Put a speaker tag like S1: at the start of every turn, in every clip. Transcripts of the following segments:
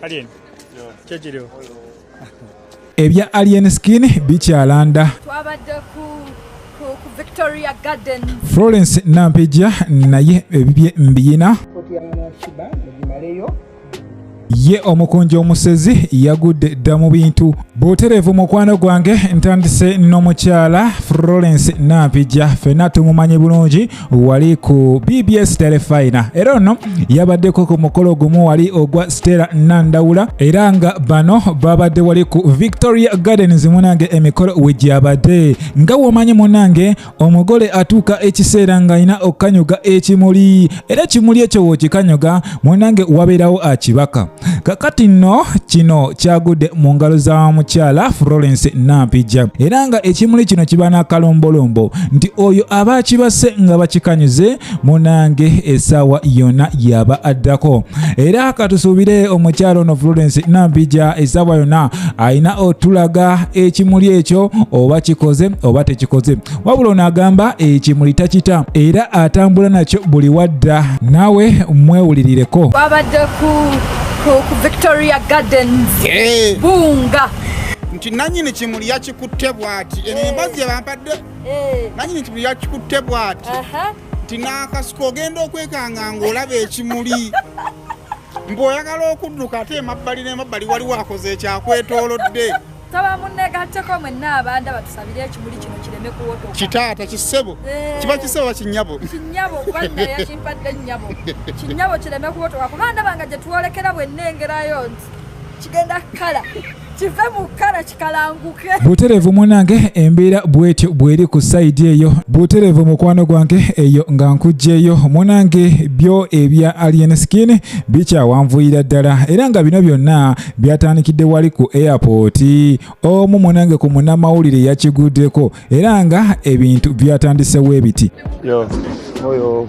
S1: Alien. Kyekiriwo.
S2: Ebya Alien Skin bikyalanda.
S3: Twabadde ku Victoria Gardens.
S2: Florence nampijja naye ebibye mbiyina. Ye omukunja omusezi yagudde dda mu bintu. Butereevu mukwano gwange ntandise n'omukyala Florence nampijja ffenna tumumanyi bulungi wali ku BBS Telefina. Era ono yabaddeko ku mukolo gumu wali ogwa Stella Nandawula era nga bano babadde wali ku Victoria Gardens munange emikolo wegyabadde. Nga womanyi munange omugole atuuka ekiseera ng'alina okukanyuga ekimuli era ekimuli ekyo wokikanyuga munange wabeerawo akibaka. Kakati nno kino kyagudde mu ngalo za mukyala Florence nampijja era nga ekimuli kino kiba n'akalombolombo nti oyo aba kibase nga bakikanyuze munange essaawa yonna yaba addako. Era katusuubire omukyala ono Florence nampijja essaawa yonna alina otulaga ekimuli ekyo oba kikoze oba tekikoze, wabula ono agamba ekimuli takita era atambula nakyo buli wadda. Naawe mwewulirireko.
S3: Twabadde ku Victoria Gardens. Bunga.
S4: Nti nanyini kimuli yakikutte bw'ati. Embazi yabampadde. Nanyini kimuli yakikutte bw'ati. Nti n'akasiko ogenda okwekanga ng'olaba ekimuli. Mbw'oyagala okudduka ate emabbali n'emabbali waliwo akoze ekyakwetoolodde.
S3: Taba munnegatteko mwenna abanda batusabire ekimuli kino kireme kuwotoka.
S4: Kitaata kisebo. Kiba kisebo kinyabo.
S3: Kinyabo kubanga yakimpadde nnyabo. Kinyabo kireme kuwotoka kubanga banga gye twolekera bwennengerayo nti kigenda kala. Kive mu kala kikalanguke. Butereevu munange embeera bwetyo bweri ku side eyo. Butereevu mukwano gwange eyo nga nkujjeeyo munange byo ebya Alien Skin bikyawanvuyira ddala era nga bino byonna byatandikidde wali ku airport. Omu munange ku munnamawulire yakiguddeko era nga ebintu byatandise weebiti.
S5: Oyo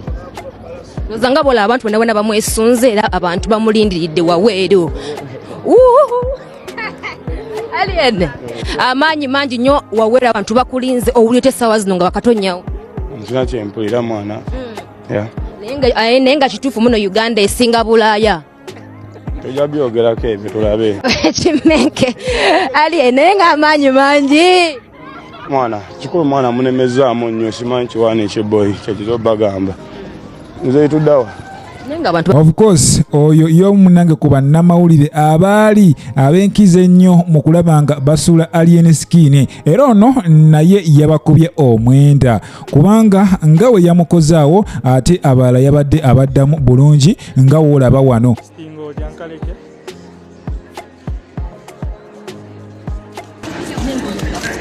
S5: nozanga bola abantu bonna bamwesunze era abantu bamulindiridde waweeru. Alien amaanyi mangi nnyo wawera abantu bakulinze owulira essaawa zino nga bakatonyawo.
S6: Nzina kyempulira mwana.
S5: Naye nga kituufu muno Uganda esinga Bulaaya.
S6: Tojja byogerako ebyo tulabe.
S5: Kimenke Alien naye nga amaanyi mangi.
S6: Mwana kikulu mwana munemezaamu nnyo simanyi kiwaani ekyeboyi kyekizobagamba. Nze tuddawa.
S2: Of course oyo y'omunange ku bannamawulire abaali ab'enkizo ennyo mu kulaba nga basuula Alien Skin era ono naye yabakubye omwenda kubanga nga we yamukozaawo ate abalala yabadde abaddamu bulungi nga woolaba wano.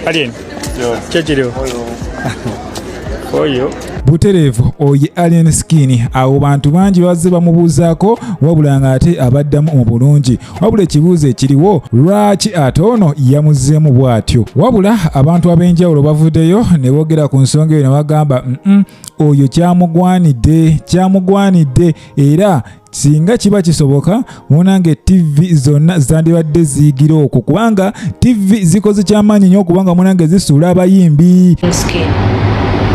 S1: Alien. Kyekiriwo. Oyo.
S2: Butereevu oye Alien Skin awo bantu bangi bazze bamubuuzaako wabula nga ate abaddamu mu bulungi. Wabula ekibuuzo ekiriwo lwaki ate ono yamuzzeemu bw'atyo. Wabula abantu ab'enjawulo bavuddeyo ne boogera ku nsonga eyo ne bagamba oyo kyamugwanidde era singa kiba kisoboka munange TV zonna zandibadde ziyigira okwo kubanga TV zikoze kyamaanyi nnyo okubanga munange zisuula abayimbi.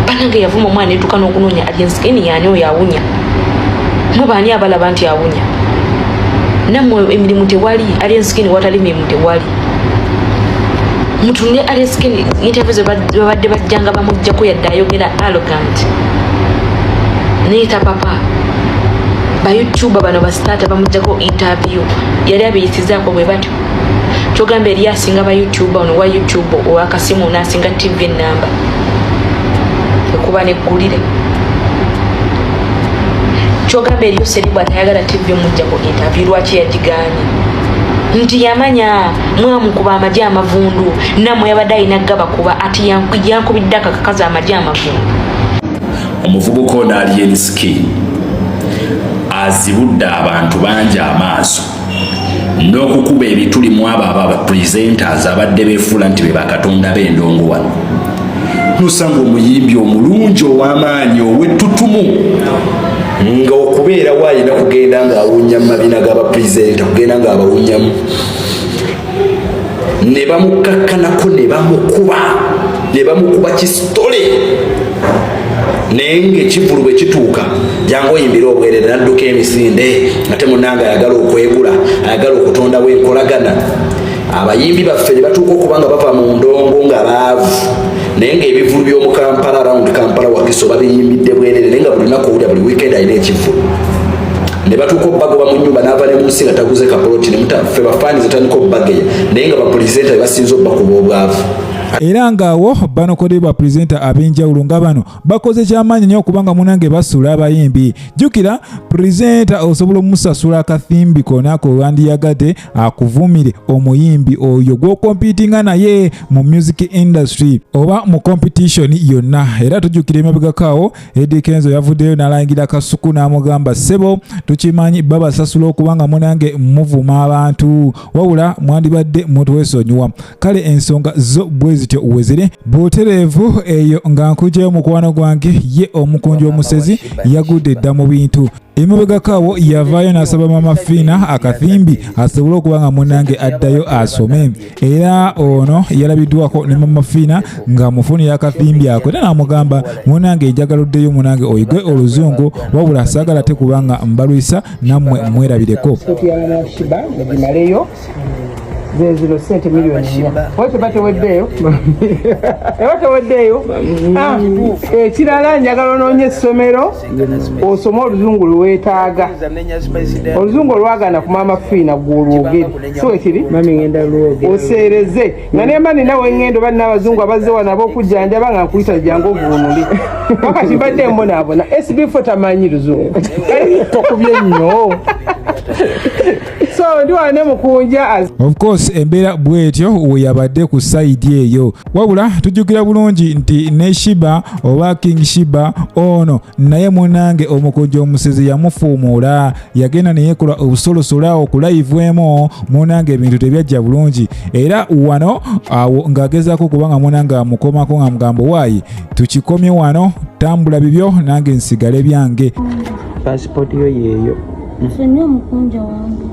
S5: Banange yavuma omwana etuuka n'okunoonya Alien Skin yaani oyo awunya. Mubaani abalaba nti awunya. Nammwe emirimu tewali, Alien Skin watali mirimu tewali. Mutunde Alien Skin interview ze babadde bajjanga bamuggyako yadde ayogera arrogant. Neeta papa. Ba YouTuber bano basitaata bamuggyako interview. Yali abiyisizaako bwe batyo. Kyogamba eri asinga ba YouTuber ono wa YouTube ow'akasimu n'asinga TV namba. Kuba neggulire kyogamba eriyo seri bw'atayagala TV mujjako interview lwaki yagigaanye nti yamanya mwamukuba amagye amavundu nammwe yabadde alina gabakuba ati yankubidde akakakaza amagye amavundu.
S7: Omuvubuka ono Alien Skin azibudde abantu bangi amaaso n'okukuba ebituli mu abo abapresenters abadde beefuula nti be bakatonda b'endongo wano. Nosanga omuyimbi omulungi ow'amaanyi ow'ettutumu nga okubeera waayina kugenda ng'awunya mu mabina g'abapresenta kugenda ng'abawunyamu ne bamukakkanako ne bamukuba kisitole naye ng'ekivulu bwe kituuka jangu oyimbira obwerere n'adduka emisinde ate munnange ayagala okwegula ayagala okutonda enkolagana abayimbi baffe ne batuuka okuba nga bava mu ndongo nga baavu naye ng'ebivubi by'omu Kampala around Kampala Wakiso babiyimbidde bwerere naye nga buli lunaku owulira buli weekend alina ekivu ne batuuka obbagoba mu nnyumba n'ava ne mu nsi nga taguze kapoloti ne mutaffe bafaaniza tandika obbageya naye nga bapulezidenta be basinza obbakuba obwavu.
S2: Era ngaawo bano kode ba presenter ab'enjawulo nga bano bakoze kyamaanyi nnyo okubanga munange basula abayimbi. Jjukira presenter osobola omusasula akathimbi konaako wandiyagadde akuvumire omuyimbi oyo gw'okompitinga naye mu music industry oba mu competition yonna. Era tujjukira emabegakaawo Eddie Kenzo yavuddeyo n'alangira Kasuku n'amugamba ssebo tukimanyi babasasula okubanga munange muvuma abantu wabula mwandibadde mutwesonyiwa. Kale ensonga zo bwe zityo uwezire butereevu eyo nga nkujjayo mukwano gwange ye omukunju omusezi yagudde dda mu bintu. Emabegakaawo yavaayo n'asaba Mama Fina akathimbi asobole okuba nga munange addayo asome. Era ono yalabiddwako ne Mama Fina nga mufunira akathimbi ako era n'amugamba munange njagala oddeyo munange oyige oluzungu wabula saagala te kubanga mbalwisa nammwe mwerabireko.
S8: zero sente milioni wote bateweddeyo bateweddeyo ekirala njagala onoonye essomero osome oluzungu lwetaaga oluzungu olwagana ku Mama Fina gwolwogere so ekiri oseereze nga nemba nina wengendo bali n'abazungu abazze wano ab'okujjanjaba nga nkuyita jangu ovuunule wakati mbadde mbonaabona SB4 tamanyi luzungu tokubye nnyo so ndi wane mukunja.
S2: Of course embeera bwetyo weyabadde ku side eyo wabula tujjukira bulungi nti ne Shiba oba King Shiba ono naye munange omukonjo omusezi yamufuumuula yagenda neyekola obusolosolo okulayivwemu munange ebintu tebyajja bulungi era wano awo ng'agezaako kubanga munange amukomako nga mugambo waayi tukikomye wano tambula bibyo nange nsigale byange.
S8: Passport yo yeeyo
S9: nsonyiwa mukunja wange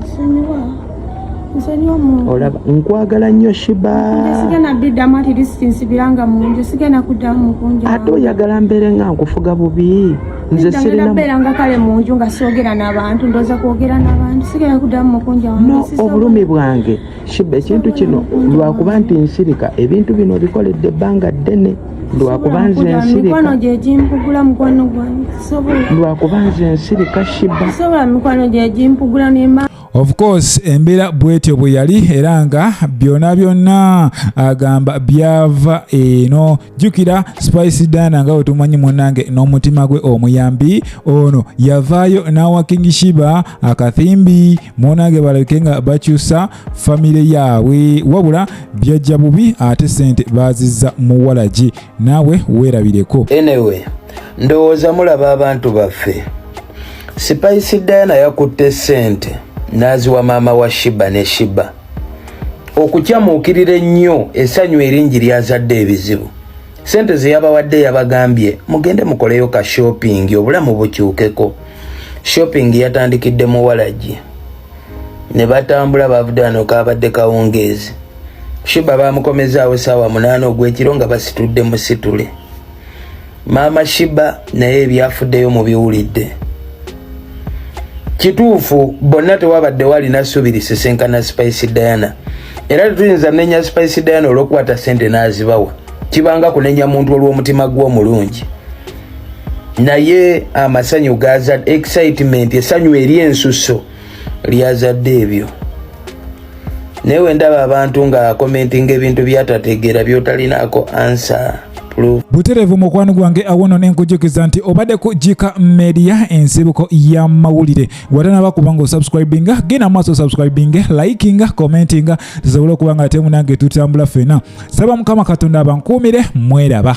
S9: nsonyiwa mu
S8: olaba nkwagala nnyo Shiba
S9: sigenda biddamu ati distance biranga munju sigenda kuddamu mukunja
S8: ate oyagala mbeere nga nkufuga bubi nze sirina
S9: mbeera kale munju nga soogera n'abantu ndoza kwogera n'abantu sigenda kuddamu mukunja wange
S8: no obulumi bwange Shiba ekintu kino lwakuba nti nsirika ebintu bino bikoledde ebbanga ddene lwakuba nze nsirika
S9: mikwano gye gimpugula mukwano gwange
S8: lwakuba nze nsirika Shiba
S9: sobola mikwano gye gimpugula nema.
S2: Of course embeera bwetyo bwe yali era nga byonna agamba byava eno. Jjukira Spice Dana nga wetumanyi munange n'omutima gwe omuyambi ono yavaayo n'awa King Shiba akathimbi munange balabike nga bakyusa famire yaabwe wabula byajja bubi ate sente bazizza mu walagi naawe weerabireko.
S10: Anyway ndowooza mulaba abantu baffe Spice Dana yakutte sente naziwa maama wa Shiba ne Shiba okukyamuukirira ennyo essanyu eringi lyazadde ebizibu. Sente ze yabawadde yabagambye mugende mukoleyo ka shopping obulamu bukyukeko. Shopping yatandikidde mu walagi ne batambula bavudde wano kaabadde kawungeezi. Shiba bamukomezaawo essaawa 8 ogw'ekiro nga basitudde mu situle. Maama Shiba naye ebyafuddeyo mu biwulidde. Kituufu bonna tewabadde walina ssuubi lisesenkana Spice Diana era tuyinza nenya Spice Diana olw'okukwata ssente n'azibawa kibanga kunenya muntu olw'omutima gw'omulungi naye amasanyu gazadde excitement essanyu ery'ensuso lyazadde ebyo. Naye wendaba abantu nga commenting ebintu byatategeera byotalinaako answer.
S2: Butereevu mukwano gwange awono n'enkujukiza nti obadde ku KIKA Media ensibuko ya mawulire watanaba kubanga osubscribinga genda maaso subscribinga likinga commentinga tusobole okuba nga temunange tutambula ffena. Saba Mukama Katonda abankuumire mweraba.